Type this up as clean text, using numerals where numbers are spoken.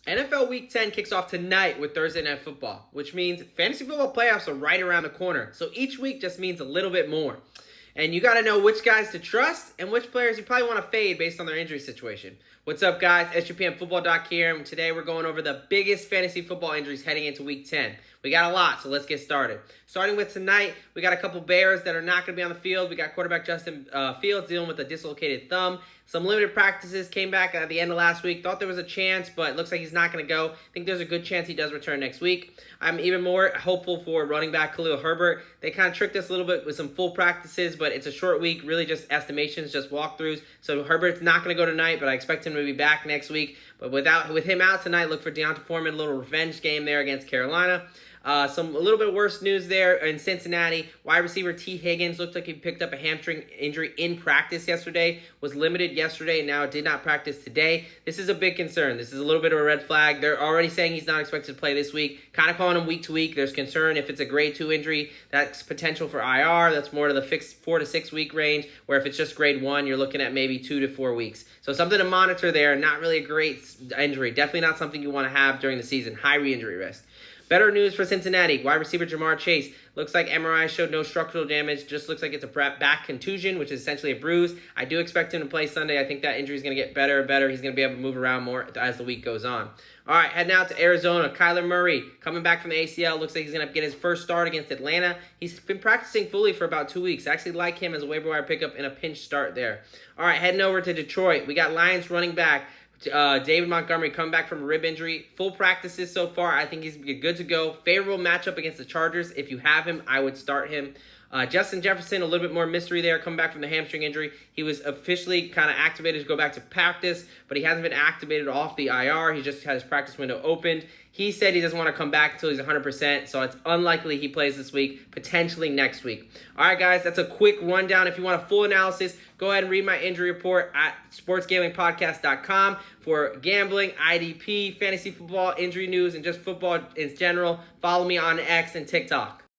NFL Week 10 kicks off tonight with Thursday Night Football, which means fantasy football playoffs are right around the corner. So each week just means a little bit more. And you got to know which guys to trust and which players you probably want to fade based on their injury situation. What's up, guys? SGPN Football Doc here, and today we're going over the biggest fantasy football injuries heading into Week 10. We got a lot, so let's get started. Starting with tonight, we got a couple Bears that are not going to be on the field. We got quarterback Justin Fields dealing with a dislocated thumb. Some limited practices came back at the end of last week. Thought there was a chance, but it looks like he's not going to go. I think there's a good chance he does return next week. I'm even more hopeful for running back Khalil Herbert. They kind of tricked us a little bit with some full practices, but it's a short week, really just estimations, just walkthroughs. So Herbert's not going to go tonight, but I expect him to be back next week. But with him out tonight, look for Deonta Foreman, a little revenge game there against Carolina. A little bit worse news there in Cincinnati. Wide receiver T. Higgins looked like he picked up a hamstring injury in practice yesterday, was limited yesterday, and now did not practice today. This is a big concern. This is a little bit of a red flag. They're already saying he's not expected to play this week, kind of calling him week to week. There's concern if it's a grade 2 injury, that's potential for IR. That's more to the fixed 4 to 6 week range, where if it's just grade 1, you're looking at maybe 2 to 4 weeks. So something to monitor there. Not really a great injury. Definitely not something you want to have during the season. High re-injury risk. Better news for Cincinnati. Wide receiver Jamar Chase. Looks like MRI showed no structural damage. Just looks like it's a back contusion, which is essentially a bruise. I do expect him to play Sunday. I think that injury is going to get better and better. He's going to be able to move around more as the week goes on. All right, heading out to Arizona. Kyler Murray coming back from the ACL. Looks like he's going to get his first start against Atlanta. He's been practicing fully for about 2 weeks. I actually like him as a waiver wire pickup in a pinch start there. All right, heading over to Detroit. We got Lions running back David Montgomery coming back from a rib injury. Full practices so far. I think he's good to go. Favorable matchup against the Chargers. If you have him, I would start him. Justin Jefferson, a little bit more mystery there, coming back from the hamstring injury. He was officially kind of activated to go back to practice, but he hasn't been activated off the IR. He just had his practice window opened. He said he doesn't want to come back until he's 100%, so it's unlikely he plays this week, potentially next week. All right, guys, that's a quick rundown. If you want a full analysis, go ahead and read my injury report at sportsgamblingpodcast.com for gambling, IDP, fantasy football, injury news, and just football in general. Follow me on X and TikTok.